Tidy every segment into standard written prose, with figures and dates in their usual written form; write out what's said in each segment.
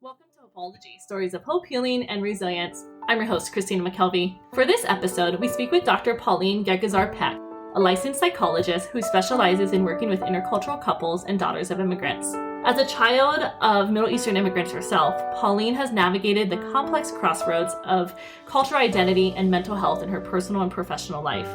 Welcome to Apology, Stories of Hope, Healing, and Resilience. I'm your host, Christina McKelvey. For this episode, we speak with Dr. Pauline Yeghnazar Peck, a licensed psychologist who specializes in working with intercultural couples and daughters of immigrants. As a child of Middle Eastern immigrants herself, Pauline has navigated the complex crossroads of cultural identity and mental health in her personal and professional life.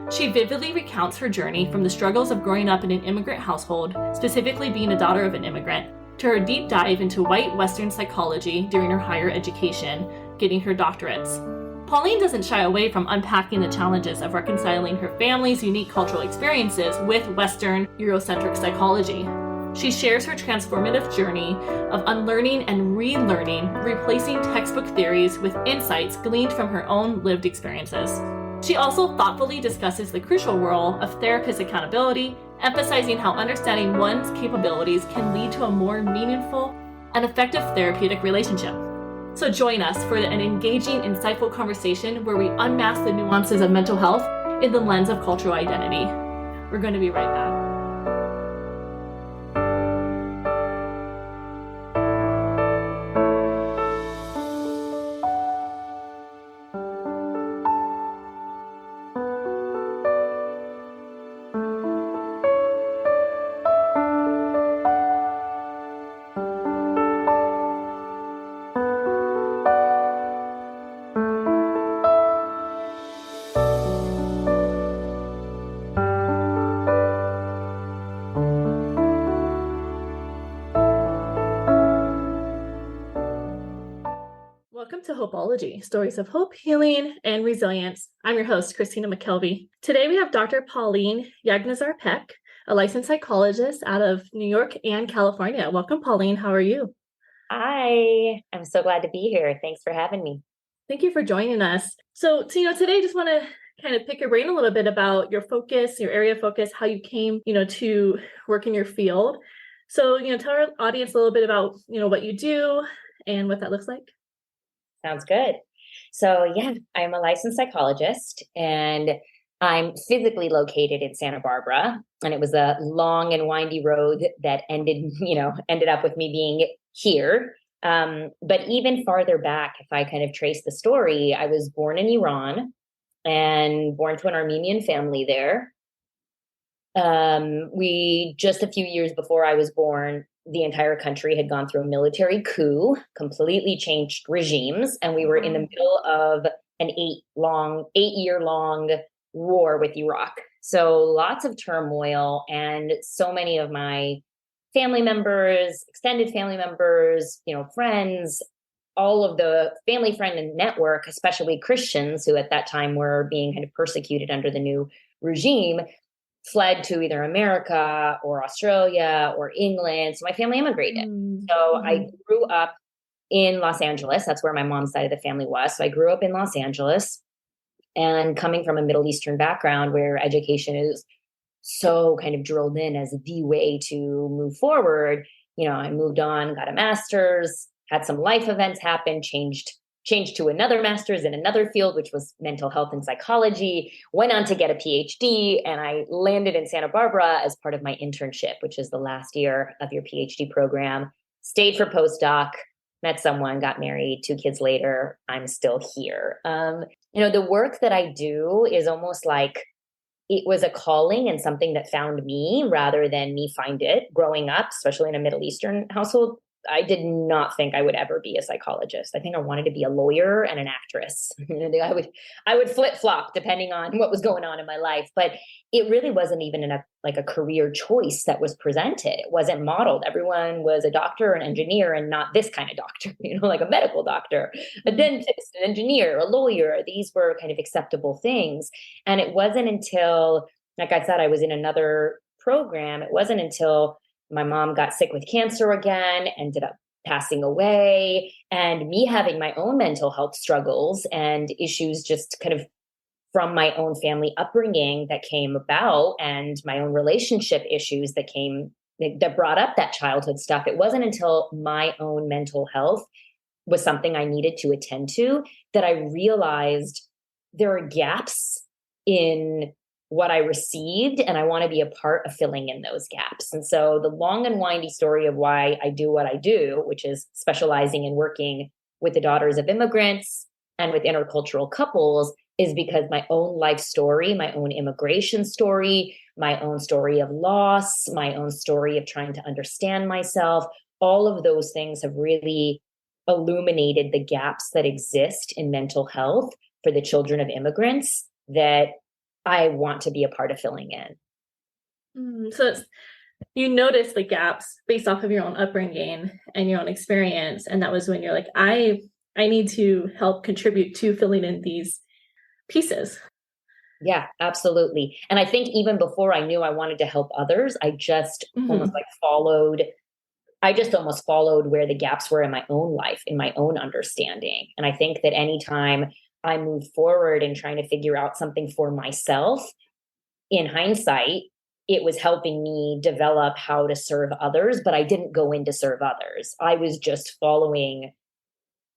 She vividly recounts her journey from the struggles of growing up in an immigrant household, specifically being a daughter of an immigrant, to her deep dive into white Western psychology during her higher education, getting her doctorates. Pauline doesn't shy away from unpacking the challenges of reconciling her family's unique cultural experiences with Western Eurocentric psychology. She shares her transformative journey of unlearning and relearning, replacing textbook theories with insights gleaned from her own lived experiences. She also thoughtfully discusses the crucial role of therapist accountability, emphasizing how understanding one's capabilities can lead to a more meaningful and effective therapeutic relationship. So join us for an engaging, insightful conversation where we unmask the nuances of mental health in the lens of cultural identity. We're going to be right back. Welcome to Hopeology, Stories of Hope, Healing, and Resilience. I'm your host, Christina McKelvey. Today we have Dr. Pauline Yeghnazar Peck, a licensed psychologist out of New York and California. Welcome, Pauline. How are you? Hi, I'm so glad to be here. Thanks for having me. Thank you for joining us. So today I just want to kind of pick your brain a little bit about your focus, your area of focus, how you came, to work in your field. So, tell our audience a little bit about, what you do and what that looks like. Sounds good. So yeah, I'm a licensed psychologist and I'm physically located in Santa Barbara. And it was a long and windy road that ended up with me being here. But even farther back, if I kind of trace the story, I was born in Iran and born to an Armenian family there. We just a few years before I was born, the entire country had gone through a military coup, completely changed regimes, and we were in the middle of an 8-year-long war with Iraq. So lots of turmoil, and so many of my family members, extended family members, friends, all of the family friend and network, especially Christians who at that time were being kind of persecuted under the new regime, fled to either America or Australia or England. So my family immigrated. So I grew up in Los Angeles. That's where my mom's side of the family was. So I grew up in Los Angeles, and coming from a Middle Eastern background where education is so kind of drilled in as the way to move forward, I moved on, got a master's, had some life events happen, changed to another master's in another field, which was mental health and psychology, went on to get a PhD, and I landed in Santa Barbara as part of my internship, which is the last year of your PhD program, stayed for postdoc, met someone, got married, 2 kids later, I'm still here. The work that I do is almost like it was a calling and something that found me rather than me find it. Growing up, especially in a Middle Eastern household, I did not think I would ever be a psychologist. I think I wanted to be a lawyer and an actress. I would flip-flop depending on what was going on in my life. But it really wasn't even a career choice that was presented. It wasn't modeled. Everyone was a doctor, an engineer, and not this kind of doctor, like a medical doctor, a dentist, an engineer, a lawyer. These were kind of acceptable things. And it wasn't until, like I said, I was in another program. It wasn't until my mom got sick with cancer again, ended up passing away, and me having my own mental health struggles and issues just kind of from my own family upbringing that came about, and my own relationship issues that brought up that childhood stuff. It wasn't until my own mental health was something I needed to attend to that I realized there are gaps in what I received, and I want to be a part of filling in those gaps. And so the long and windy story of why I do what I do, which is specializing in working with the daughters of immigrants and with intercultural couples, is because my own life story, my own immigration story, my own story of loss, my own story of trying to understand myself, all of those things have really illuminated the gaps that exist in mental health for the children of immigrants that I want to be a part of filling in. So you notice the gaps based off of your own upbringing and your own experience. And that was when you're like, I need to help contribute to filling in these pieces. Yeah, absolutely. And I think even before I knew I wanted to help others, I just almost followed where the gaps were in my own life, in my own understanding. And I think that anytime I move forward in trying to figure out something for myself, in hindsight, it was helping me develop how to serve others, but I didn't go in to serve others. I was just following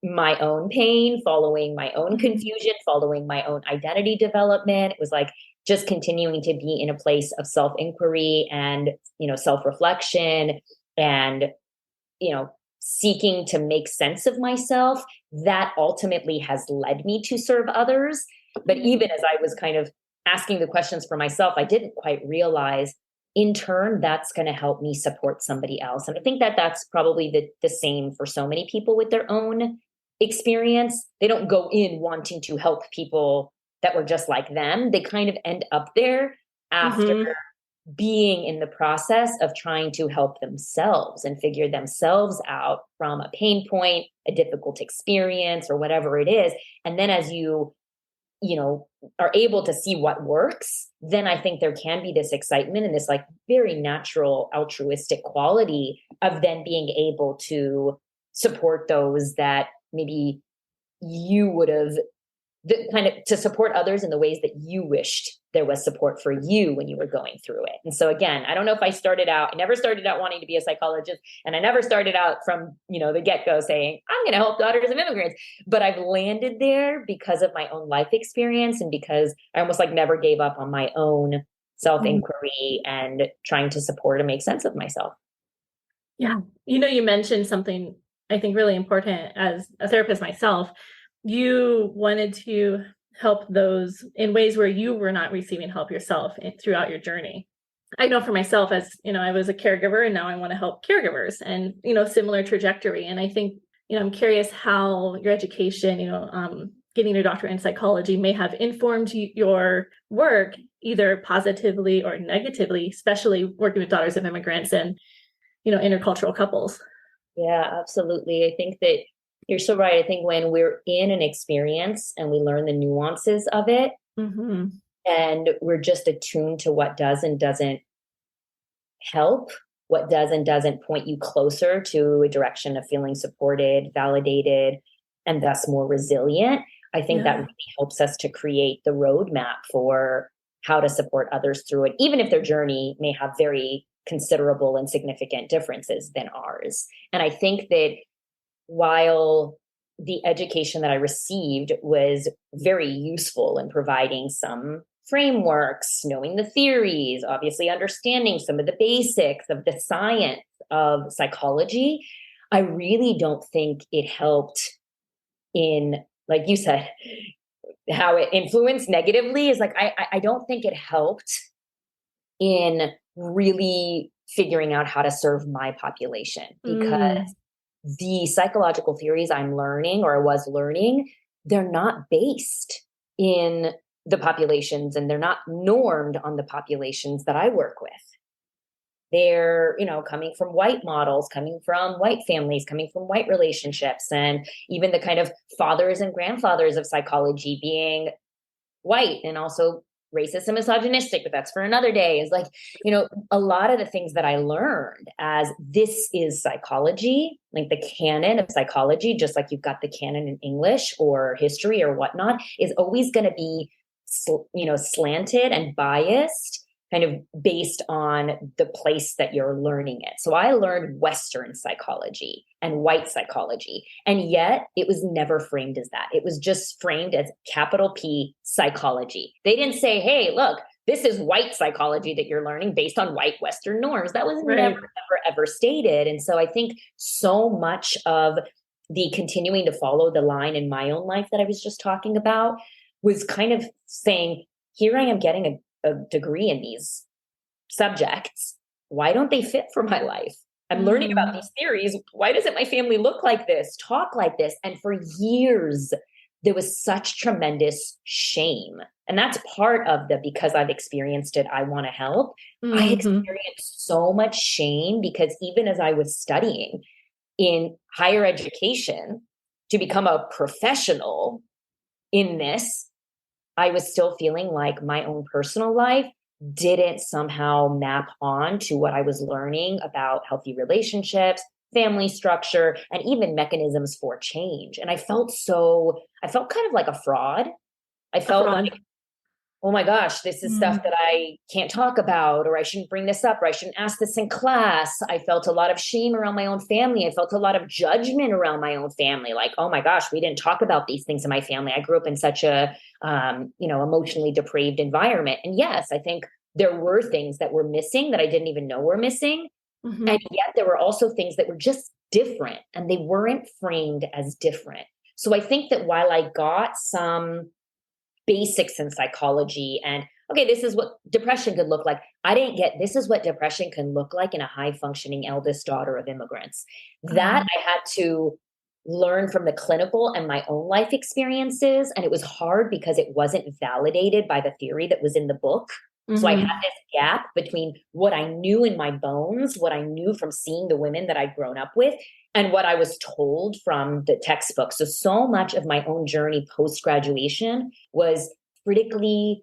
my own pain, following my own confusion, following my own identity development. It was like just continuing to be in a place of self-inquiry and, self-reflection and, seeking to make sense of myself. That ultimately has led me to serve others. But even as I was kind of asking the questions for myself, I didn't quite realize in turn, that's going to help me support somebody else. And I think that that's probably the same for so many people with their own experience. They don't go in wanting to help people that were just like them. They kind of end up there after being in the process of trying to help themselves and figure themselves out from a pain point, a difficult experience, or whatever it is. And then as you are able to see what works, then I think there can be this excitement and this like very natural altruistic quality of then being able to support those that maybe you would have to support others in the ways that you wished there was support for you when you were going through it. And so again, I don't know if I never started out wanting to be a psychologist, and I never started out from, the get-go saying, I'm going to help daughters of immigrants, but I've landed there because of my own life experience and because I almost like never gave up on my own self-inquiry and trying to support and make sense of myself. Yeah. You mentioned something I think really important as a therapist myself. You wanted to help those in ways where you were not receiving help yourself throughout your journey. I know for myself, as I was a caregiver and now I want to help caregivers and, similar trajectory. And I think, I'm curious how your education, getting your doctorate in psychology may have informed your work either positively or negatively, especially working with daughters of immigrants and, intercultural couples. Yeah, absolutely. I think that you're so right. I think when we're in an experience and we learn the nuances of it, and we're just attuned to what does and doesn't help, what does and doesn't point you closer to a direction of feeling supported, validated, and thus more resilient, I think that really helps us to create the roadmap for how to support others through it, even if their journey may have very considerable and significant differences than ours. And I think that while the education that I received was very useful in providing some frameworks, knowing the theories, obviously understanding some of the basics of the science of psychology, I really don't think it helped in, like you said, how it influenced negatively is like, I don't think it helped in really figuring out how to serve my population, because the psychological theories I'm learning or was learning, they're not based in the populations and they're not normed on the populations that I work with. They're, coming from white models, coming from white families, coming from white relationships, and even the kind of fathers and grandfathers of psychology being white and also racist and misogynistic, but that's for another day. Is like, a lot of the things that I learned as this is psychology, like the canon of psychology, just like you've got the canon in English or history or whatnot, is always going to be, slanted and biased kind of based on the place that you're learning it. So I learned Western psychology and white psychology, and yet it was never framed as that. It was just framed as capital P psychology. They didn't say, hey, look, this is white psychology that you're learning based on white Western norms. That was never, ever stated. And so I think so much of the continuing to follow the line in my own life that I was just talking about was kind of saying, here I am getting a degree in these subjects. Why don't they fit for my life? I'm learning about these theories. Why doesn't my family look like this, talk like this? And for years, there was such tremendous shame. And that's part of the, because I've experienced it, I want to help. I experienced so much shame because even as I was studying in higher education to become a professional in this, I was still feeling like my own personal life didn't somehow map on to what I was learning about healthy relationships, family structure, and even mechanisms for change. And I felt kind of like a fraud. I felt like, oh my gosh, this is stuff that I can't talk about, or I shouldn't bring this up, or I shouldn't ask this in class. I felt a lot of shame around my own family. I felt a lot of judgment around my own family. Like, oh my gosh, we didn't talk about these things in my family. I grew up in such a, emotionally depraved environment. And yes, I think there were things that were missing that I didn't even know were missing. And yet there were also things that were just different, and they weren't framed as different. So I think that while I got some basics in psychology and, okay, this is what depression could look like, I didn't get, this is what depression can look like in a high functioning eldest daughter of immigrants. That I had to learn from the clinical and my own life experiences. And it was hard because it wasn't validated by the theory that was in the book. So I had this gap between what I knew in my bones, what I knew from seeing the women that I'd grown up with, and what I was told from the textbook. So much of my own journey post-graduation was critically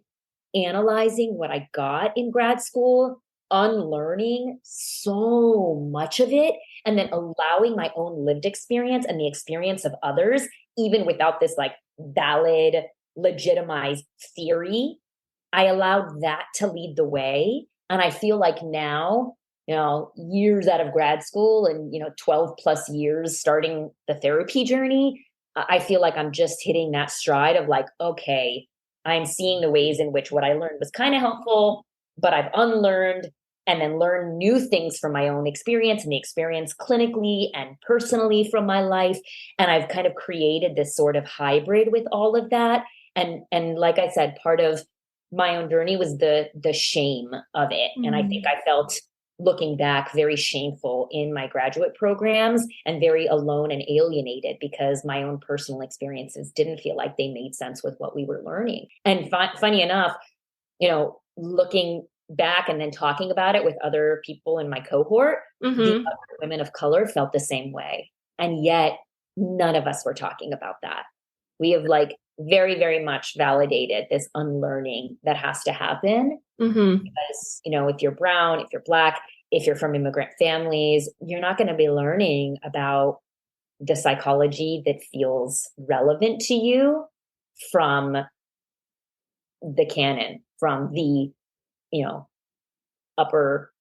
analyzing what I got in grad school, unlearning so much of it, and then allowing my own lived experience and the experience of others, even without this like valid, legitimized theory. I allowed that to lead the way. And I feel like now, years out of grad school and, 12 plus years starting the therapy journey, I feel like I'm just hitting that stride of like, okay, I'm seeing the ways in which what I learned was kind of helpful, but I've unlearned and then learned new things from my own experience and the experience clinically and personally from my life. And I've kind of created this sort of hybrid with all of that. And like I said, part of my own journey was the shame of it. And I think I felt, looking back, very shameful in my graduate programs and very alone and alienated because my own personal experiences didn't feel like they made sense with what we were learning. And funny enough, looking back and then talking about it with other people in my cohort, the other women of color felt the same way. And yet none of us were talking about that. We have very, very much validated this unlearning that has to happen because, if you're brown, if you're Black, if you're from immigrant families, you're not going to be learning about the psychology that feels relevant to you from the canon, from the, upper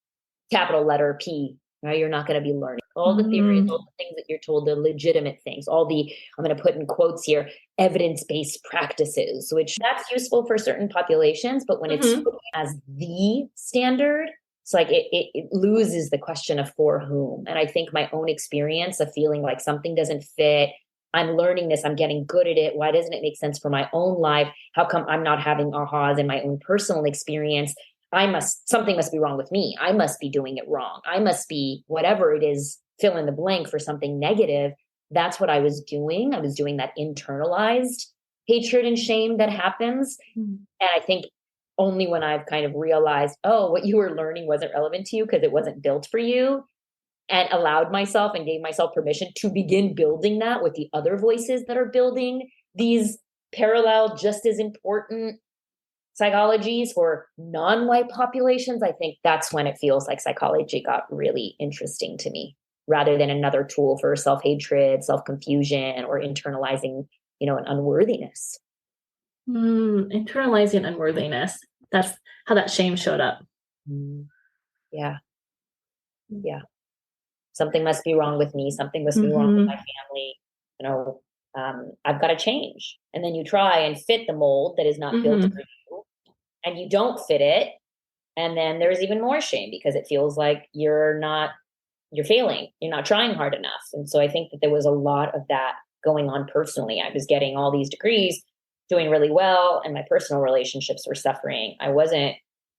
capital letter P. Right? You're not going to be learning all the theories, all the things that you're told, the legitimate things, all the, I'm going to put in quotes here, evidence-based practices, which that's useful for certain populations, but when it's as the standard, it's like it loses the question of for whom. And I think my own experience of feeling like something doesn't fit, I'm learning this, I'm getting good at it, why doesn't it make sense for my own life? How come I'm not having ahas in my own personal experience? Something must be wrong with me. I must be doing it wrong. I must be whatever it is, fill in the blank for something negative. That's what I was doing. I was doing that internalized hatred and shame that happens. And I think only when I've kind of realized, oh, what you were learning wasn't relevant to you because it wasn't built for you, and allowed myself and gave myself permission to begin building that with the other voices that are building these parallel, just as important psychologies for non-white populations, I think that's when it feels like psychology got really interesting to me, rather than another tool for self-hatred, self-confusion, or internalizing, an unworthiness. Internalizing unworthiness. That's how that shame showed up. Yeah. Something must be wrong with me. Something must be wrong with my family. I've got to change. And then you try and fit the mold that is not built for you. and you don't fit it. And then there's even more shame because it feels like you're failing, you're not trying hard enough. And so I think that there was a lot of that going on personally. I was getting all these degrees, doing really well, and my personal relationships were suffering. I wasn't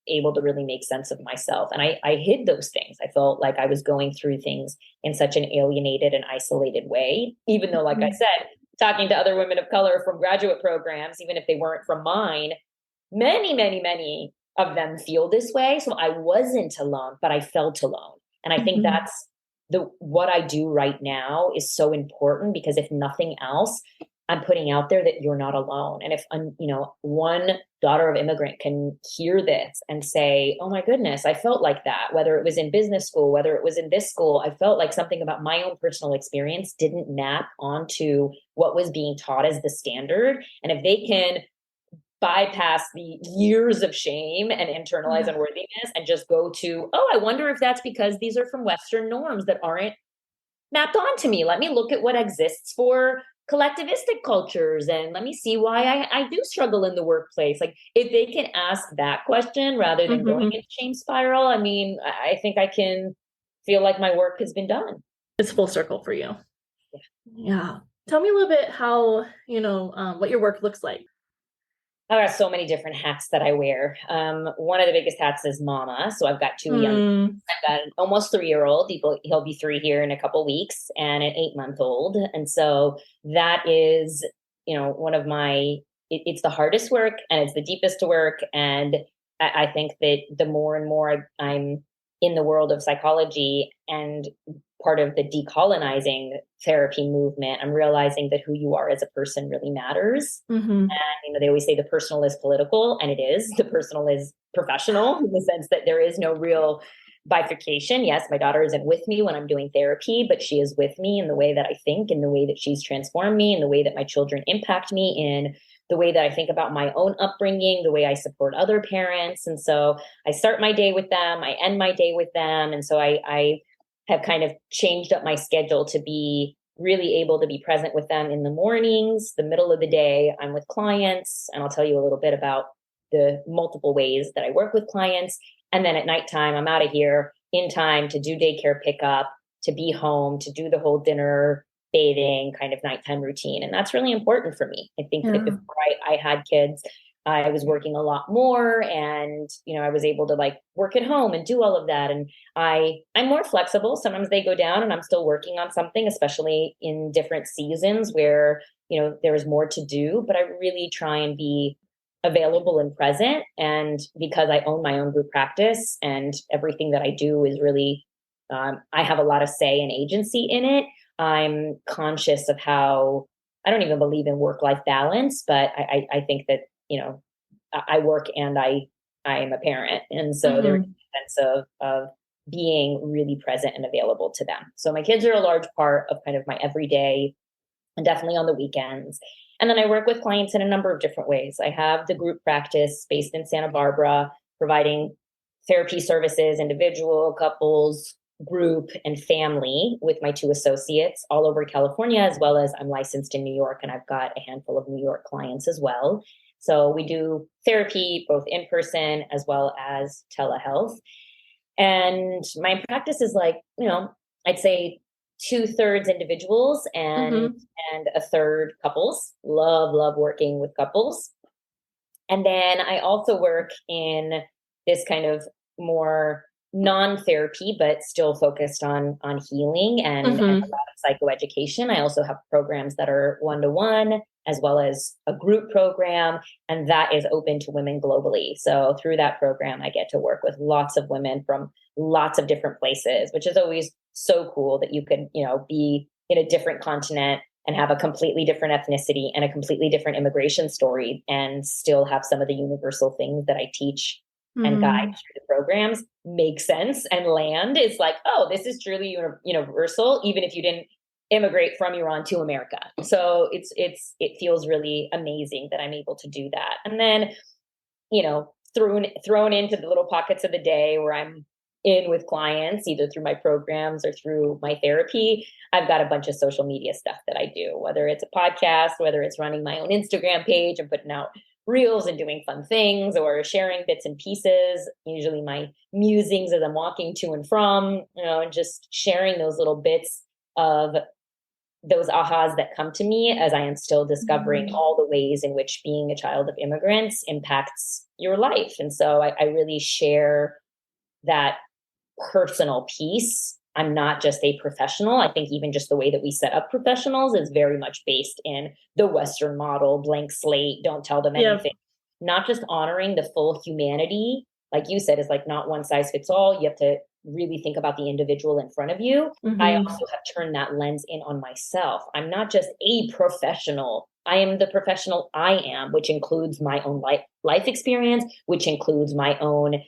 able to really make sense of myself. And I hid those things. I felt like I was going through things in such an alienated and isolated way, even though, like I said, talking to other women of color from graduate programs, even if they weren't from mine, many of them feel this way. So I wasn't alone, but I felt alone. And I think that's what I do right now is so important, because if nothing else, I'm putting out there that you're not alone. And if, one daughter of immigrant can hear this and say, oh my goodness, I felt like that, whether it was in business school, whether it was in this school, I felt like something about my own personal experience didn't map onto what was being taught as the standard. And if they can bypass the years of shame and internalize unworthiness and just go to, oh, I wonder if that's because these are from Western norms that aren't mapped onto me. Let me look at what exists for collectivistic cultures and let me see why I do struggle in the workplace. Like, if they can ask that question rather than going into shame spiral, I mean, I think I can feel like my work has been done. It's full circle for you. Yeah. Tell me a little bit how, what your work looks like. I got so many different hats that I wear. One of the biggest hats is mama. So I've got two young, I've got an almost 3-year-old. He'll be 3 here in a couple weeks, and an 8-month-old. And so that is, one of it's the hardest work and it's the deepest work. And I think that the more and more I'm in the world of psychology and part of the decolonizing therapy movement, I'm realizing that who you are as a person really matters. And, they always say the personal is political, and it is. The personal is professional in the sense that there is no real bifurcation. Yes, my daughter isn't with me when I'm doing therapy, but she is with me in the way that I think, in the way that she's transformed me, in the way that my children impact me, in the way that I think about my own upbringing, the way I support other parents. And so I start my day with them, I end my day with them. And so I have kind of changed up my schedule to be really able to be present with them in the mornings. The middle of the day, I'm with clients, and I'll tell you a little bit about the multiple ways that I work with clients. And then at nighttime, I'm out of here in time to do daycare pickup, to be home, to do the whole dinner, bathing kind of nighttime routine. And that's really important for me. I think that before I had kids, I was working a lot more, and, I was able to work at home and do all of that. And I'm more flexible. Sometimes they go down and I'm still working on something, especially in different seasons where, there's more to do, but I really try and be available and present. And because I own my own group practice and everything that I do is really, I have a lot of say and agency in it. I'm conscious of how, I don't even believe in work-life balance, but I think that, I work and I am a parent. And so there's a sense of being really present and available to them. So my kids are a large part of kind of my everyday, and definitely on the weekends. And then I work with clients in a number of different ways. I have the group practice based in Santa Barbara, providing therapy services, individual, couples, group, and family with my 2 associates all over California, as well as I'm licensed in New York, and I've got a handful of New York clients as well. So we do therapy both in person as well as telehealth. And my practice is I'd say 2/3 individuals and a third couples. Love working with couples. And then I also work in this kind of more non-therapy, but still focused on healing and a lot of psychoeducation. I also have programs that are 1-to-1, as well as a group program, and that is open to women globally. So through that program, I get to work with lots of women from lots of different places, which is always so cool that you could, be in a different continent and have a completely different ethnicity and a completely different immigration story and still have some of the universal things that I teach and guide through the programs make sense and land. It's like, oh, this is truly universal, even if you didn't immigrate from Iran to America. So it feels really amazing that I'm able to do that. And then, thrown into the little pockets of the day where I'm in with clients, either through my programs or through my therapy, I've got a bunch of social media stuff that I do, whether it's a podcast, whether it's running my own Instagram page and putting out reels and doing fun things or sharing bits and pieces, usually my musings as I'm walking to and from, and just sharing those little bits of those ahas that come to me as I am still discovering all the ways in which being a child of immigrants impacts your life. And so I really share that personal piece. I'm not just a professional. I think even just the way that we set up professionals is very much based in the Western model, blank slate, don't tell them anything. Not just honoring the full humanity, like you said, is like not one size fits all. You have to really think about the individual in front of you. I also have turned that lens in on myself. I'm not just a professional. I am the professional I am, which includes my own life experience, which includes my own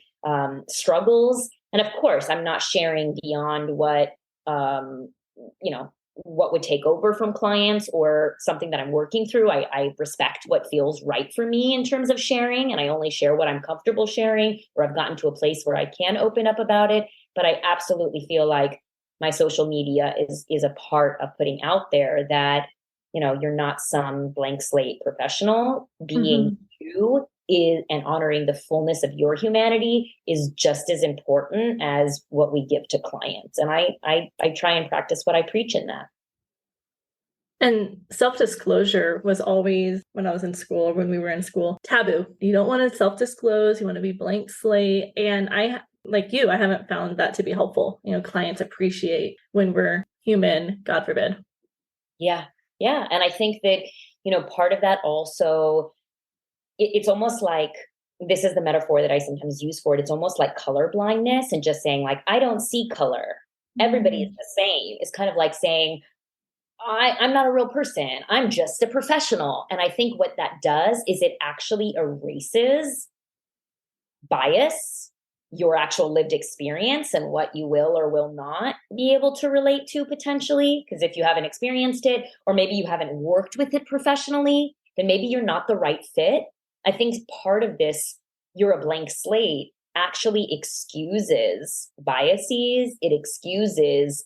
struggles. And of course, I'm not sharing beyond what, what would take over from clients or something that I'm working through. I respect what feels right for me in terms of sharing, and I only share what I'm comfortable sharing, or I've gotten to a place where I can open up about it. But I absolutely feel like my social media is a part of putting out there that, you're not some blank slate professional. Being you is, and honoring the fullness of your humanity is just as important as what we give to clients. And I try and practice what I preach in that. And self-disclosure was always, when I was in school or when we were in school, taboo. You don't want to self-disclose. You want to be blank slate. And I, like you, I haven't found that to be helpful. Clients appreciate when we're human, God forbid. Yeah. Yeah. And I think that, part of that also, it's almost like, this is the metaphor that I sometimes use for it. It's almost like color blindness, and just saying like, I don't see color. Everybody is the same. It's kind of like saying, I'm not a real person. I'm just a professional. And I think what that does is it actually erases bias, your actual lived experience, and what you will or will not be able to relate to potentially. Because if you haven't experienced it, or maybe you haven't worked with it professionally, then maybe you're not the right fit. I think part of this, you're a blank slate, actually excuses biases. It excuses,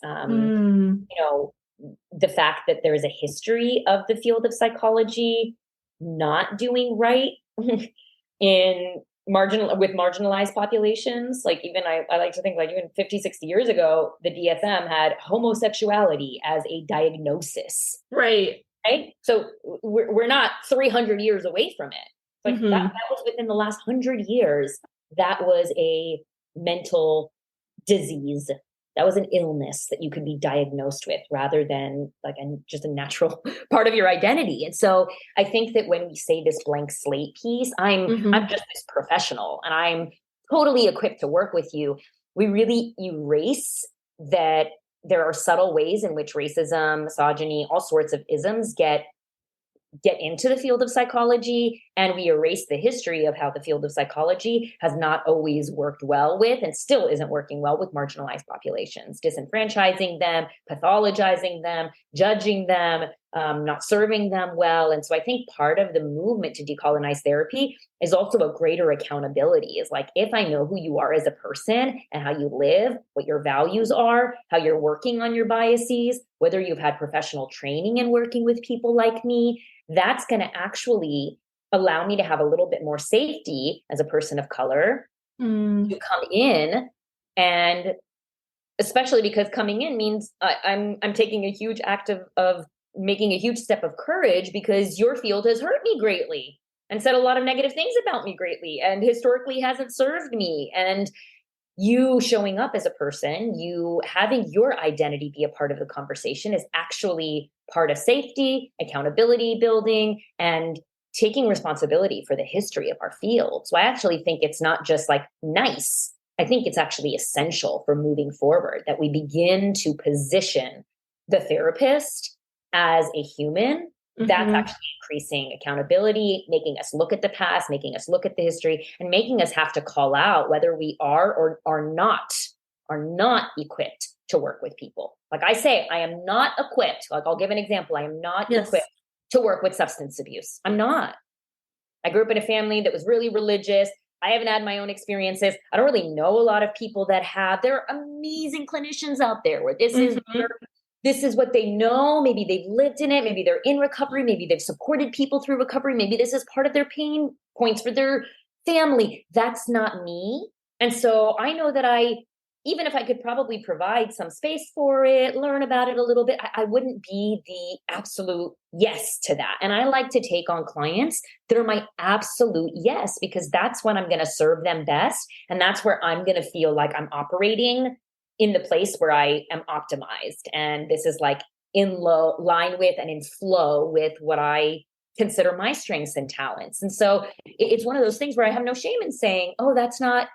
the fact that there is a history of the field of psychology not doing right with marginalized populations. Like even I like to think like even 50, 60 years ago, the DSM had homosexuality as a diagnosis. Right. So we're not 300 years away from it. Like that was within the last 100 years. That was a mental disease. That was an illness that you could be diagnosed with, rather than like just a natural part of your identity. And so I think that when we say this blank slate piece, I'm just this professional and I'm totally equipped to work with you. We really erase that there are subtle ways in which racism, misogyny, all sorts of isms get into the field of psychology, and we erase the history of how the field of psychology has not always worked well with, and still isn't working well with, marginalized populations, disenfranchising them, pathologizing them, judging them, not serving them well. And so I think part of the movement to decolonize therapy is also a greater accountability. Is like, if I know who you are as a person and how you live, what your values are, how you're working on your biases, whether you've had professional training in working with people like me, that's going to actually allow me to have a little bit more safety as a person of color to come in. And especially because coming in means I'm taking a huge act of making a huge step of courage, because your field has hurt me greatly and said a lot of negative things about me greatly, and historically hasn't served me. And you showing up as a person, you having your identity be a part of the conversation, is actually part of safety, accountability building, and taking responsibility for the history of our field. So I actually think it's not just like nice. I think it's actually essential for moving forward that we begin to position the therapist as a human. That's actually increasing accountability, making us look at the past, making us look at the history, and making us have to call out whether we are or are not equipped to work with people. Like I say, I am not equipped. Like I'll give an example. I am not equipped to work with substance abuse. I'm not. I grew up in a family that was really religious. I haven't had my own experiences. I don't really know a lot of people that have. There are amazing clinicians out there where this is this is what they know. Maybe they've lived in it. Maybe they're in recovery. Maybe they've supported people through recovery. Maybe this is part of their pain points for their family. That's not me. And so I know that even if I could probably provide some space for it, learn about it a little bit, I wouldn't be the absolute yes to that. And I like to take on clients that are my absolute yes, because that's when I'm going to serve them best. And that's where I'm going to feel like I'm operating in the place where I am optimized. And this is like in line with and in flow with what I consider my strengths and talents. And so it's one of those things where I have no shame in saying, oh, that's not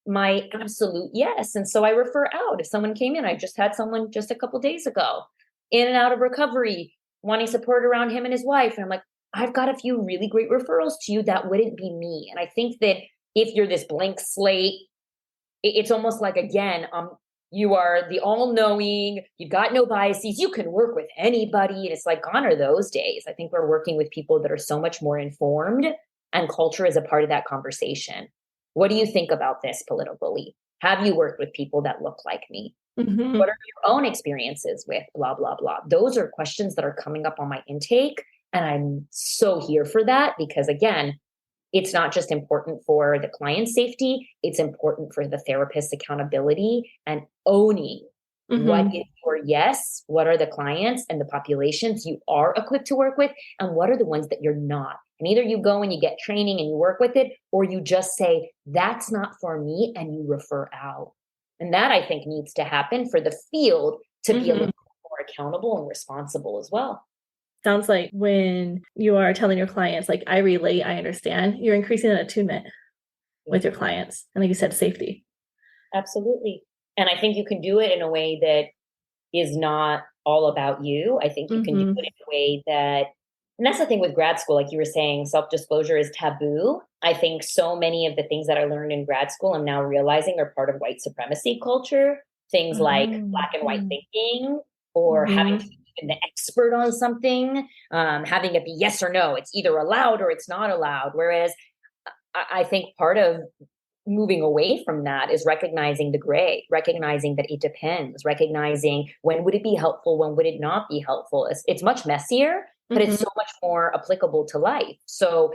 my absolute yes. And so I refer out. If someone came in, I just had someone just a couple days ago in and out of recovery, wanting support around him and his wife. And I'm like, I've got a few really great referrals to you. That wouldn't be me. And I think that if you're this blank slate, it's almost like, again, you are the all-knowing, you've got no biases, you can work with anybody. And it's like, gone are those days. I think we're working with people that are so much more informed, and culture is a part of that conversation. What do you think about this politically? Have you worked with people that look like me? Mm-hmm. What are your own experiences with blah, blah, blah? Those are questions that are coming up on my intake. And I'm so here for that because, again, it's not just important for the client's safety, it's important for the therapist's accountability and owning what is your yes, what are the clients and the populations you are equipped to work with, and what are the ones that you're not. And either you go and you get training and you work with it, or you just say, that's not for me, and you refer out. And that, I think, needs to happen for the field to be a little more accountable and responsible as well. Sounds like when you are telling your clients, like, I relate, I understand, you're increasing that attunement with your clients. And like you said, safety. Absolutely. And I think you can do it in a way that is not all about you. I think you can do it in a way that, and that's the thing with grad school, like you were saying, self-disclosure is taboo. I think so many of the things that I learned in grad school, I'm now realizing are part of white supremacy culture. Things like black and white thinking, or having to be the expert on something, having it be yes or no. It's either allowed or it's not allowed. Whereas I think part of moving away from that is recognizing the gray, recognizing that it depends, recognizing when would it be helpful, when would it not be helpful. It's much messier, but it's so much more applicable to life. So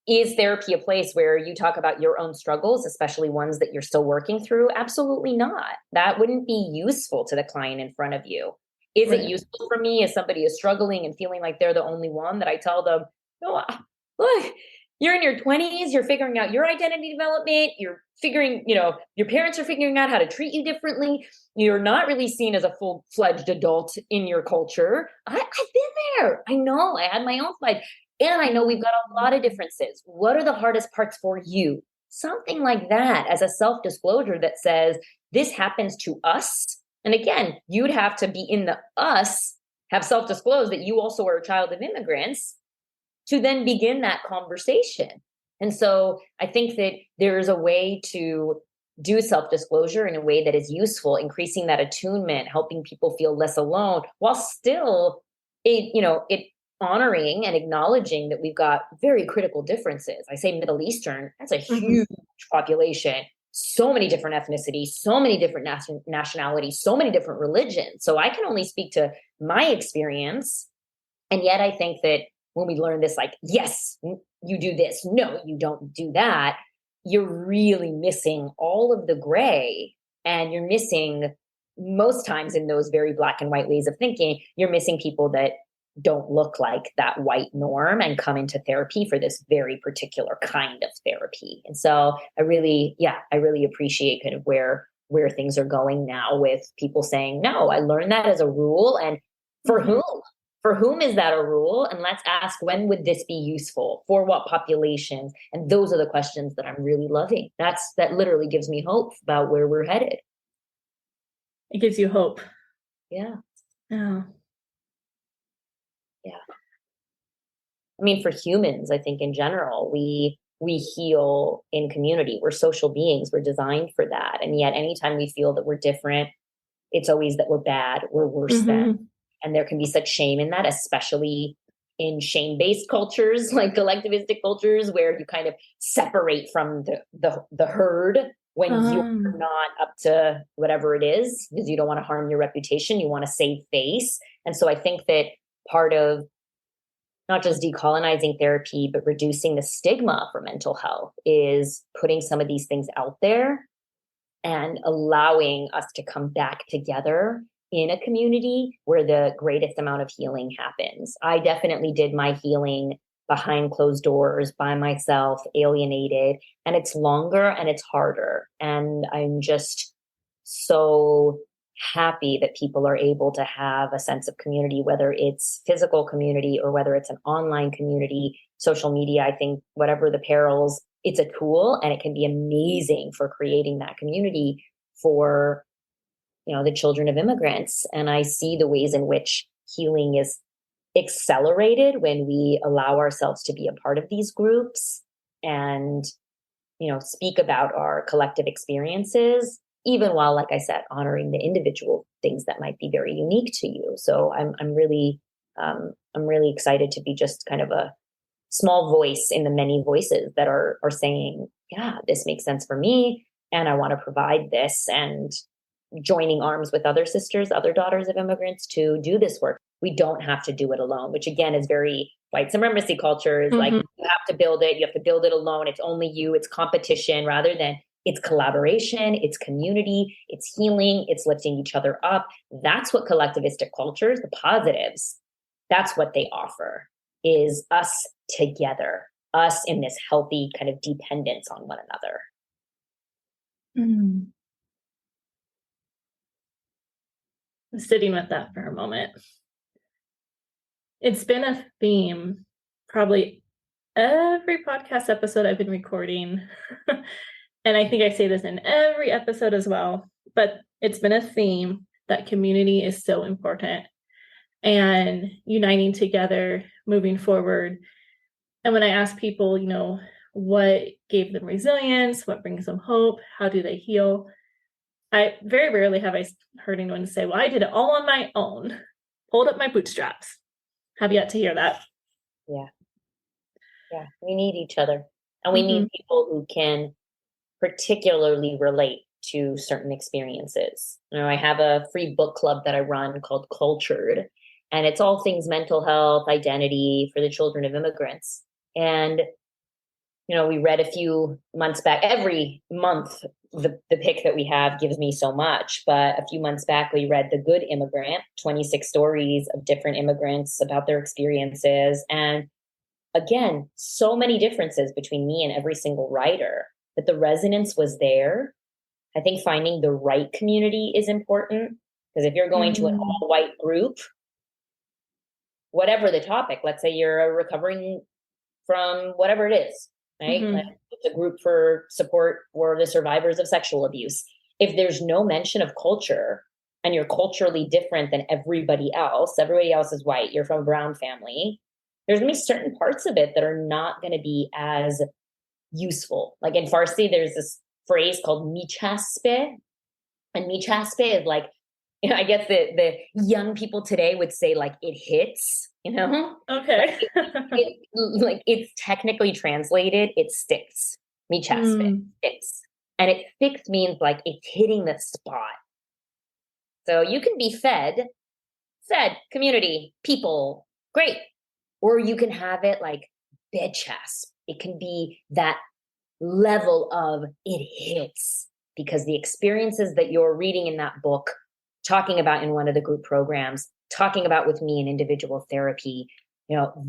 is therapy a place where you talk about your own struggles, especially ones that you're still working through? Absolutely not. That wouldn't be useful to the client in front of you. Is it useful for me if somebody is struggling and feeling like they're the only one, that I tell them, no, look, you're in your 20s, you're figuring out your identity development, you're figuring, your parents are figuring out how to treat you differently. You're not really seen as a full-fledged adult in your culture. I've been there. I know I had my own fight. And I know we've got a lot of differences. What are the hardest parts for you? Something like that as a self-disclosure that says, this happens to us. And again, you'd have to be in the us, have self-disclosed that you also are a child of immigrants to then begin that conversation. And so I think that there's a way to do self-disclosure in a way that is useful, increasing that attunement, helping people feel less alone, while still it honoring and acknowledging that we've got very critical differences. I say Middle Eastern, that's a huge population. So many different ethnicities, so many different nationalities, so many different religions. So I can only speak to my experience. And yet I think that when we learn this, like, yes, you do this, no, you don't do that, you're really missing all of the gray. And you're missing, most times in those very black and white ways of thinking, you're missing people that don't look like that white norm and come into therapy for this very particular kind of therapy. And so I really appreciate kind of where things are going now, with people saying, no, I learned that as a rule. And for whom? For whom is that a rule? And let's ask, when would this be useful? For what populations? And those are the questions that I'm really loving. That literally gives me hope about where we're headed. It gives you hope. Yeah. Yeah. Yeah. I mean, for humans, I think in general, we heal in community. We're social beings. We're designed for that. And yet anytime we feel that we're different, it's always that we're bad, we're worse than. And there can be such shame in that, especially in shame-based cultures, like collectivistic cultures, where you kind of separate from the herd when you're not up to whatever it is, because you don't want to harm your reputation, you want to save face. And so I think that part of not just decolonizing therapy, but reducing the stigma for mental health is putting some of these things out there and allowing us to come back together in a community where the greatest amount of healing happens. I definitely did my healing behind closed doors by myself, alienated, and it's longer and it's harder. And I'm just so happy that people are able to have a sense of community, whether it's physical community or whether it's an online community, social media. I think whatever the perils, it's a tool and it can be amazing for creating that community for, the children of immigrants. And I see the ways in which healing is accelerated when we allow ourselves to be a part of these groups and, speak about our collective experiences, even while, like I said, honoring the individual things that might be very unique to you. So I'm really excited to be just kind of a small voice in the many voices that are saying, yeah, this makes sense for me, and I want to provide this, and joining arms with other sisters, other daughters of immigrants to do this work. We don't have to do it alone, which again is very white supremacy culture is like, you have to build it. You have to build it alone. It's only you. It's competition rather than it's collaboration, it's community, it's healing, it's lifting each other up. That's what collectivistic cultures, the positives, that's what they offer, is us together, us in this healthy kind of dependence on one another. Sitting with that for a moment. It's been a theme probably every podcast episode I've been recording. And I think I say this in every episode as well, but it's been a theme that community is so important and uniting together, moving forward. And when I ask people, what gave them resilience, what brings them hope, how do they heal? I very rarely have I heard anyone say, well, I did it all on my own, pulled up my bootstraps. Have yet to hear that. Yeah. We need each other. And we need people who can particularly relate to certain experiences. I have a free book club that I run called Cultured, and it's all things mental health, identity for the children of immigrants. And we read a few months back, every month, the pick that we have gives me so much. But a few months back, we read The Good Immigrant, 26 stories of different immigrants about their experiences. And again, so many differences between me and every single writer, but the resonance was there. I think finding the right community is important, because if you're going to an all-white group, whatever the topic, let's say you're recovering from whatever it is, right? Like it's a group for support for the survivors of sexual abuse. If there's no mention of culture and you're culturally different than everybody else is white, you're from a brown family, there's going to be certain parts of it that are not going to be as useful. Like in Farsi, there's this phrase called michaspe, and michaspe is like, I guess the young people today would say like it hits, Okay. like it's technically translated, it sticks. Michaspe sticks. And it sticks means like it's hitting the spot. So you can be fed, community, people, great. Or you can have it like bedchasp. It can be that level of it hits, because the experiences that you're reading in that book, talking about in one of the group programs, talking about with me in individual therapy,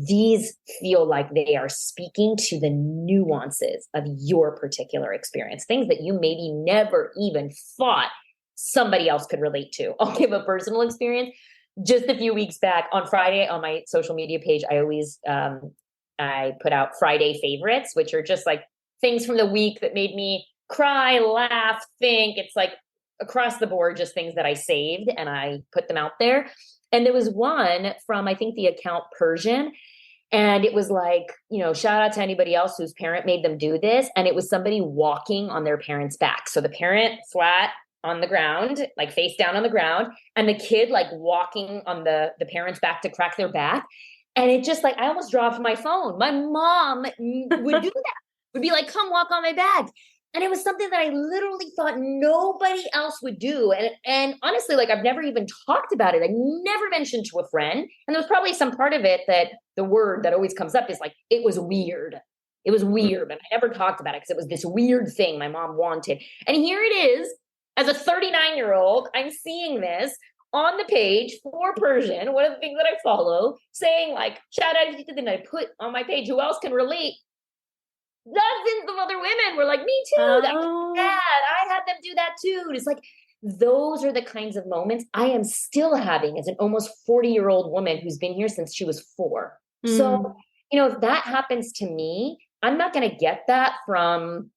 these feel like they are speaking to the nuances of your particular experience, things that you maybe never even thought somebody else could relate to. I'll give a personal experience. Just a few weeks back on Friday on my social media page, I always, I put out Friday favorites, which are just like things from the week that made me cry, laugh, think. It's like across the board, just things that I saved and I put them out there. And there was one from, I think, the account Persian. And it was like, shout out to anybody else whose parent made them do this. And it was somebody walking on their parent's back. So the parent flat on the ground, like face down on the ground, and the kid like walking on the parent's back to crack their back. And it just like, I almost dropped my phone. My mom would do that, would be like, come walk on my back. And it was something that I literally thought nobody else would do. And honestly, like I've never even talked about it. I never mentioned to a friend. And there was probably some part of it that the word that always comes up is like, it was weird. It was weird. And I never talked about it because it was this weird thing my mom wanted. And here it is, as a 39-year-old, I'm seeing this on the page for Persian, one of the things that I follow, saying like, shout out to the thing I put on my page. Who else can relate? Dozens of other women were like, me too. That was bad. I had them do that too. It's like, those are the kinds of moments I am still having as an almost 40-year-old woman who's been here since she was 4. So, if that happens to me, I'm not going to get that from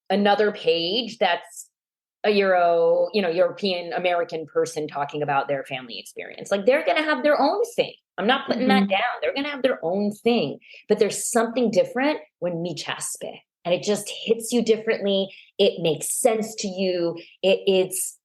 another page that's a European American person talking about their family experience. Like they're going to have their own thing. I'm not putting that down. They're going to have their own thing, but there's something different when michaspe, and it just hits you differently. It makes sense to you. It's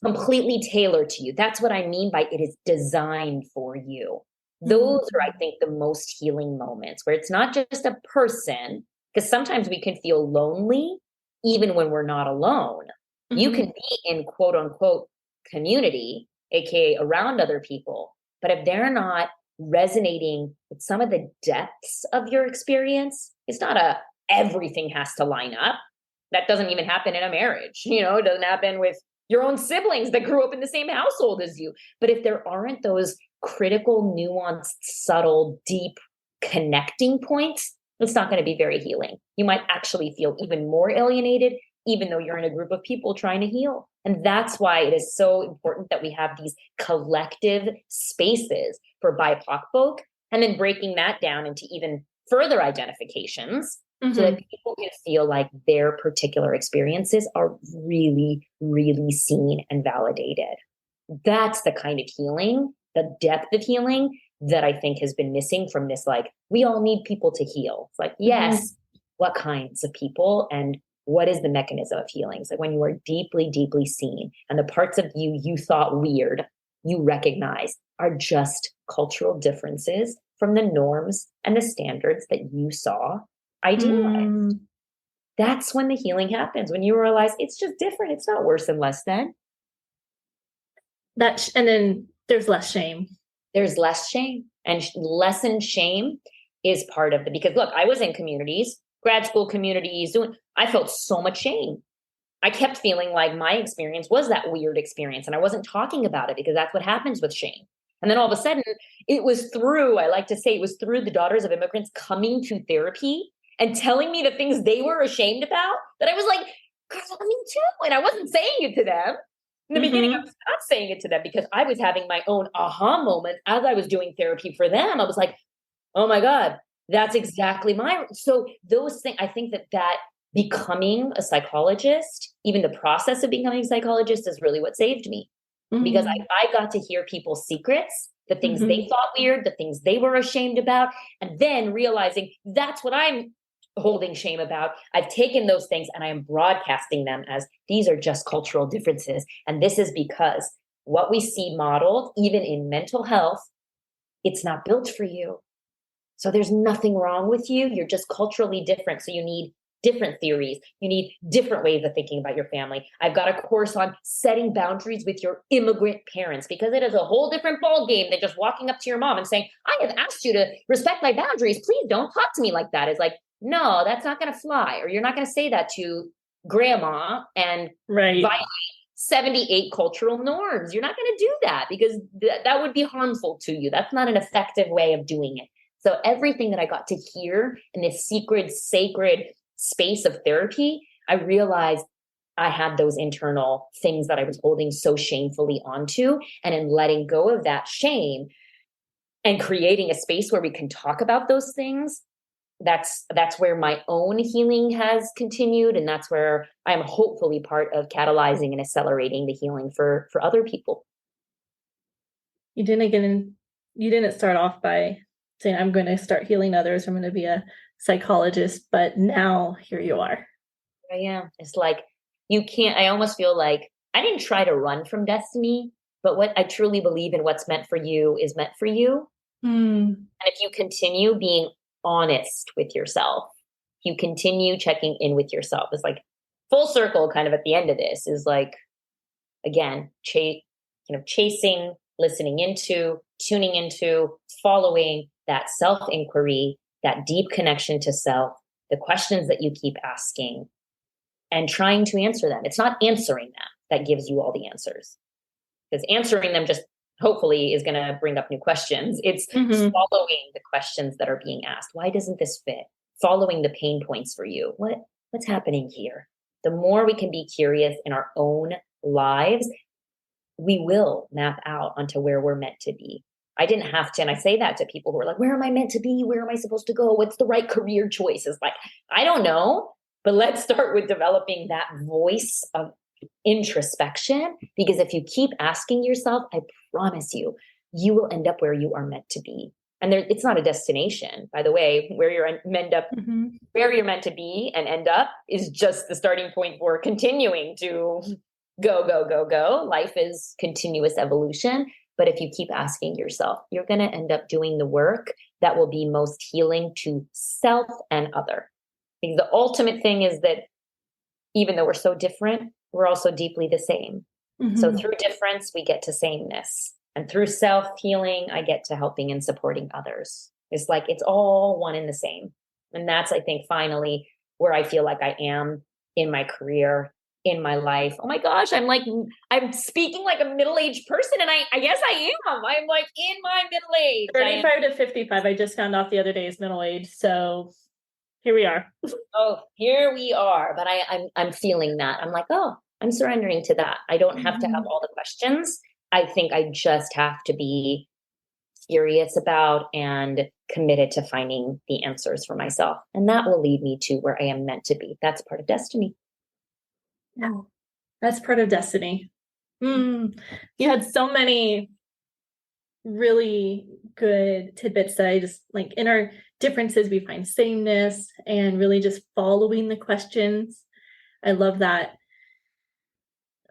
completely tailored to you. That's what I mean by it is designed for you. Those are, I think, the most healing moments where it's not just a person, because sometimes we can feel lonely even when we're not alone. You can be in quote unquote community, AKA around other people, but if they're not resonating with some of the depths of your experience, it's not everything has to line up. That doesn't even happen in a marriage. It doesn't happen with your own siblings that grew up in the same household as you. But if there aren't those critical, nuanced, subtle, deep connecting points, it's not going to be very healing. You might actually feel even more alienated, even though you're in a group of people trying to heal. And that's why it is so important that we have these collective spaces for BIPOC folk, and then breaking that down into even further identifications so that people can feel like their particular experiences are really, really seen and validated. That's the kind of healing, the depth of healing that I think has been missing from this, like, we all need people to heal. It's like, yes, what kinds of people and what is the mechanism of healing? It's like when you are deeply, deeply seen and the parts of you thought weird, you recognize are just cultural differences from the norms and the standards that you saw idealized. That's when the healing happens, when you realize it's just different. It's not worse and less than. And then there's less shame. There's less shame, and lessened shame is part of because look, I was in communities, grad school communities, I felt so much shame. I kept feeling like my experience was that weird experience, and I wasn't talking about it because that's what happens with shame. And then all of a sudden, I like to say it was through the daughters of immigrants coming to therapy and telling me the things they were ashamed about that I was like, girl, me too. And I wasn't saying it to them. In the beginning, I was not saying it to them because I was having my own aha moment as I was doing therapy for them. I was like, oh my God, that's exactly so those things, I think that becoming a psychologist, even the process of becoming a psychologist is really what saved me. Because I got to hear people's secrets, the things they thought weird, the things they were ashamed about, and then realizing that's what I'm holding shame about. I've taken those things and I am broadcasting them as these are just cultural differences. And this is because what we see modeled, even in mental health, it's not built for you. So there's nothing wrong with you. You're just culturally different. So you need different theories. You need different ways of thinking about your family. I've got a course on setting boundaries with your immigrant parents because it is a whole different ball game than just walking up to your mom and saying, I have asked you to respect my boundaries. Please don't talk to me like that. It's like, no, that's not going to fly. Or you're not going to say that to grandma and violate 78 cultural norms. You're not going to do that because that would be harmful to you. That's not an effective way of doing it. So everything that I got to hear in this secret, sacred space of therapy, I realized I had those internal things that I was holding so shamefully onto. And in letting go of that shame and creating a space where we can talk about those things, that's where my own healing has continued. And that's where I'm hopefully part of catalyzing and accelerating the healing for other people. You didn't start off by saying, I'm going to start healing others. I'm going to be a psychologist, but now here you are. I am. It's like, I almost feel like I didn't try to run from destiny, but what I truly believe in what's meant for you is meant for you. And if you continue being honest with yourself, you continue checking in with yourself. It's like full circle kind of at the end of this is like, again, chasing, listening into, tuning into, following that self-inquiry, that deep connection to self, the questions that you keep asking, and trying to answer them. It's not answering them that gives you all the answers, because answering them just hopefully is going to bring up new questions. It's following the questions that are being asked. Why doesn't this fit? Following the pain points for you. What's happening here? The more we can be curious in our own lives, we will map out onto where we're meant to be. I didn't have to, and I say that to people who are like, where am I meant to be? Where am I supposed to go? What's the right career choice? It's like, I don't know, but let's start with developing that voice of introspection, because if you keep asking yourself, I promise you, you will end up where you are meant to be. And it's not a destination, by the way. Where you're meant to be and end up is just the starting point for continuing to go. Life is continuous evolution. But if you keep asking yourself, you're going to end up doing the work that will be most healing to self and other. Because the ultimate thing is that even though we're so different, we're also deeply the same. So through difference, we get to sameness. And through self-healing, I get to helping and supporting others. It's like, it's all one and the same. And that's, I think, finally where I feel like I am in my career, in my life. Oh my gosh, I'm speaking like a middle-aged person. And I guess I am. I'm like in my middle age. 35 to 55. I just found out the other day is middle age. So here we are. Oh, here we are. But I'm feeling that. I'm like, oh, I'm surrendering to that. I don't have to have all the questions. I think I just have to be curious about and committed to finding the answers for myself. And that will lead me to where I am meant to be. That's part of destiny. Yeah, that's part of destiny. You had so many really good tidbits that I just like. In our differences, we find sameness and really just following the questions. I love that.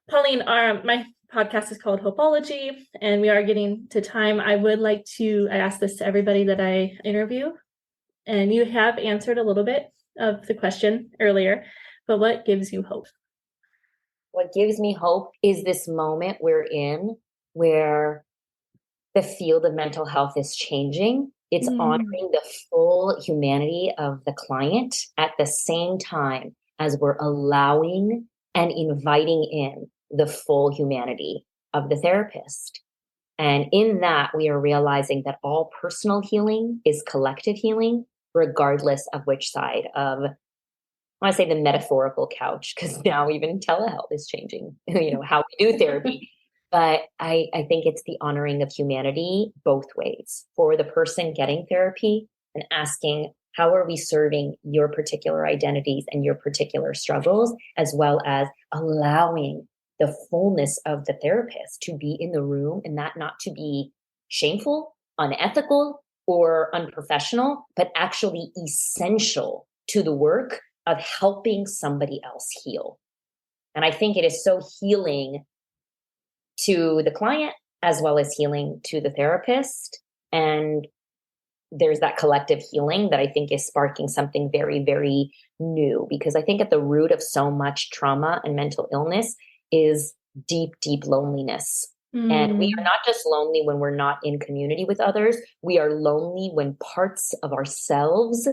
Pauline, my podcast is called Hopeology, and we are getting to time. I ask this to everybody that I interview, and you have answered a little bit of the question earlier, but what gives you hope? What gives me hope is this moment we're in where the field of mental health is changing. It's honoring the full humanity of the client at the same time as we're allowing and inviting in the full humanity of the therapist. And in that, we are realizing that all personal healing is collective healing, regardless of which side of, I want to say the metaphorical couch, because now even telehealth is changing, how we do therapy. But I think it's the honoring of humanity both ways, for the person getting therapy and asking, how are we serving your particular identities and your particular struggles, as well as allowing the fullness of the therapist to be in the room, and that not to be shameful, unethical, or unprofessional, but actually essential to the work of helping somebody else heal. And I think it is so healing to the client as well as healing to the therapist. And there's that collective healing that I think is sparking something very, very new, because I think at the root of so much trauma and mental illness is deep, deep loneliness. And we are not just lonely when we're not in community with others. We are lonely when parts of ourselves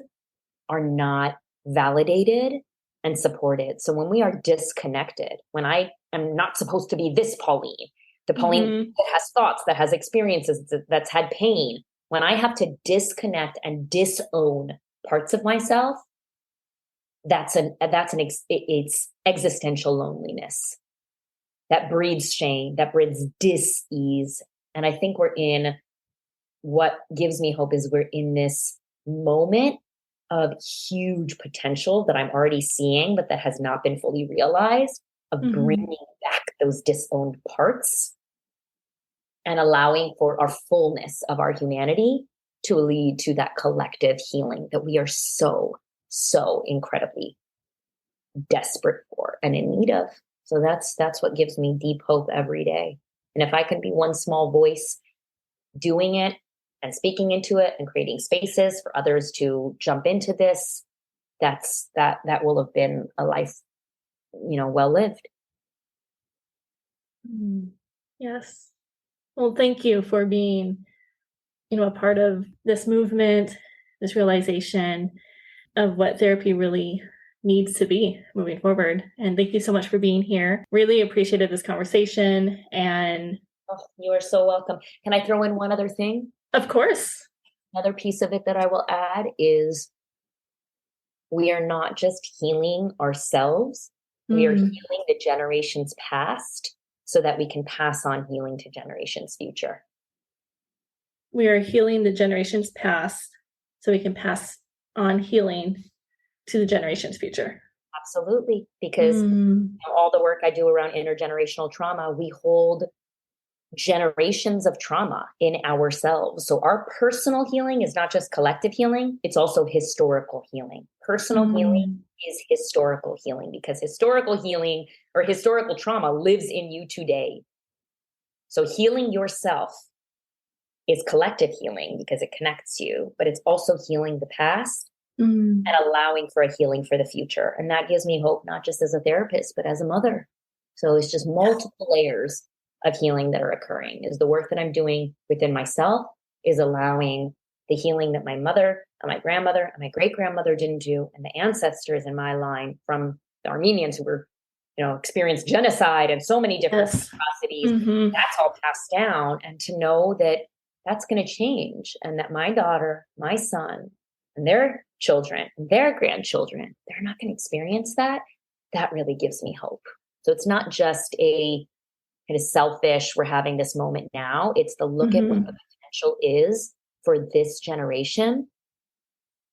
are not validated and supported. So when we are disconnected, when I am not supposed to be this Pauline, the Pauline that has thoughts, that has experiences, that's had pain, when I have to disconnect and disown parts of myself, it's existential loneliness that breeds shame, that breeds dis-ease. And I think what gives me hope is we're in this moment of huge potential that I'm already seeing, but that has not been fully realized, of bringing back those disowned parts and allowing for our fullness of our humanity to lead to that collective healing that we are so, so incredibly desperate for and in need of. So that's what gives me deep hope every day. And if I can be one small voice doing it and speaking into it and creating spaces for others to jump into this, that will have been a life, well lived. Yes. Well, thank you for being, a part of this movement, this realization of what therapy really needs to be moving forward. And thank you so much for being here. Really appreciated this conversation. And you are so welcome. Can I throw in one other thing? Of course. Another piece of it that I will add is we are not just healing ourselves. We are healing the generations past so that we can pass on healing to generations future. We are healing the generations past so we can pass on healing to the generations future. Absolutely. Because all the work I do around intergenerational trauma, we hold generations of trauma in ourselves. So our personal healing is not just collective healing, it's also historical healing. Personal healing is historical healing because historical healing or historical trauma lives in you today. So healing yourself is collective healing because it connects you, but it's also healing the past and allowing for a healing for the future. And that gives me hope, not just as a therapist, but as a mother. So it's just multiple layers of healing that are occurring. Is the work that I'm doing within myself is allowing the healing that my mother and my grandmother and my great grandmother didn't do, and the ancestors in my line from the Armenians who were, experienced genocide and so many different atrocities. That's all passed down, and to know that that's going to change, and that my daughter, my son, and their children, and their grandchildren, they're not going to experience that. That really gives me hope. So it's not just a kind of selfish, we're having this moment now. It's the look at what the potential is for this generation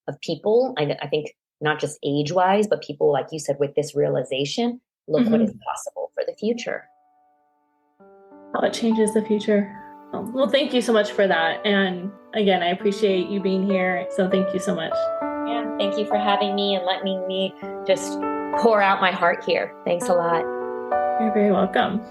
of people. I think not just age-wise, but people, like you said, with this realization, look what is possible for the future. How it changes the future. Well, thank you so much for that. And again, I appreciate you being here. So thank you so much. Yeah, thank you for having me and letting me just pour out my heart here. Thanks a lot. You're very welcome.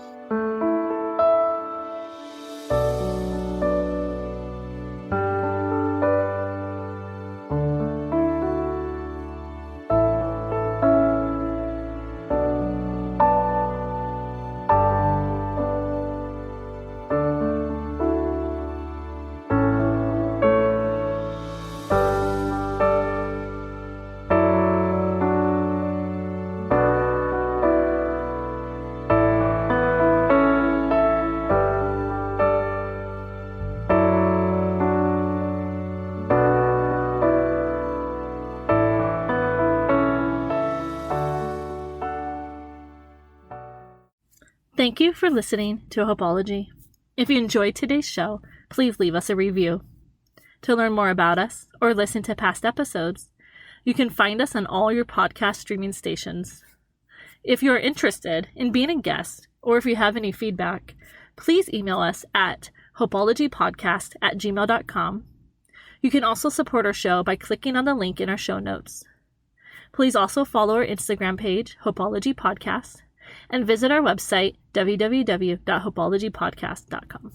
Thank you for listening to Hopeology. If you enjoyed today's show, please leave us a review. To learn more about us or listen to past episodes, you can find us on all your podcast streaming stations. If you are interested in being a guest, or if you have any feedback, please email us at hopeologypodcast@gmail.com. You can also support our show by clicking on the link in our show notes. Please also follow our Instagram page, Hopeology Podcast, and visit our website, www.hopeologypodcast.com.